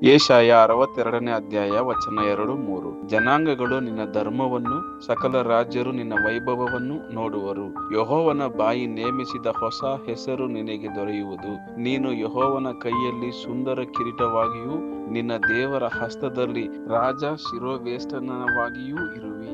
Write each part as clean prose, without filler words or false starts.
ಯೆಶಾಯ 62ನೇ ಅಧ್ಯಾಯ ವಚನ 2-3. ಜನಾಂಗಗಳು ನಿನ್ನ ಧರ್ಮವನ್ನು, ಸಕಲ ರಾಜ್ಯರು ನಿನ್ನ ವೈಭವವನ್ನು ನೋಡುವರು. ಯೆಹೋವನ ಬಾಯಿ ನೇಮಿಸಿದ ಹೊಸ ಹೆಸರು ನಿನಗೆ ದೊರೆಯುವುದು. ನೀನು ಯೆಹೋವನ ಕೈಯಲ್ಲಿ ಸುಂದರ ಕಿರೀಟವಾಗಿಯೂ ನಿನ್ನ ದೇವರ ಹಸ್ತದಲ್ಲಿ ರಾಜ ಶಿರೋವೇಷ್ಟನವಾಗಿಯೂ ಇರುವಿ.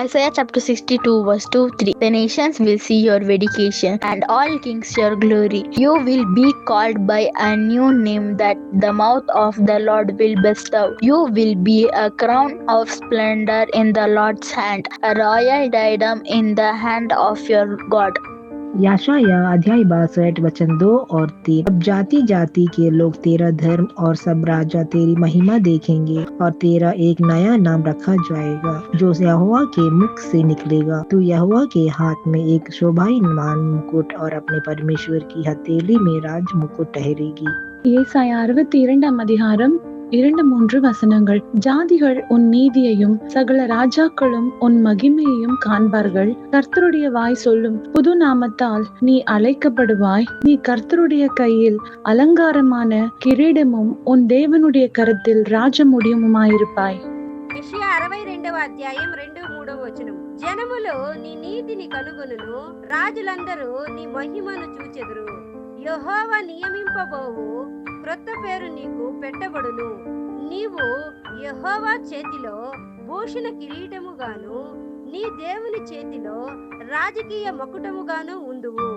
Isaiah chapter 62 verse 2-3. The nations will see your vindication and all kings your glory. You will be called by a new name that the mouth of the Lord will bestow. You will be a crown of splendor in the Lord's hand, a royal diadem in the hand of your God. यशाया अध्याय 62 वचन 2 और 3। अब जाति जाति के लोग तेरा धर्म और सब राजा तेरी महिमा देखेंगे और तेरा एक नया नाम रखा जाएगा जो यहोवा के मुख से निकलेगा। तू यहोवा के हाथ में एक शोभायमान मुकुट और अपने परमेश्वर की हथेली में राज मुकुट ठहरेगी। ஏசாயா 62 அதிகாரம் 2-3 வசனங்கள். ஜாதிகள் உன் நீதியையும் சகல ராஜாக்களும் உன் மகிமையையும் காண்பார்கள். கர்த்தருடைய வாய் சொல்லும் புது நாமத்தால் நீ அழைக்கப்படுவாய். நீ கர்த்தருடைய கையில் அலங்காரமான கிரீடமும் உன் தேவனுடைய கரத்தில் రాజముడియుమాயிருப்பாய். యెషయా 62వ అధ్యాయం 2-3 వచనం. జనములు నీ నీతిని కనుగొనును, రాజులందరూ నీ మహిమను చూచెదరు. యెహోవా నియమింపబోవు క్రొత్త పేరు నీకు పెట్టబడును. నీవు యెహోవా చేతిలో భూషణ కిరీటముగాను నీ దేవుని చేతిలో రాజకీయ మకుటముగాను ఉందువు.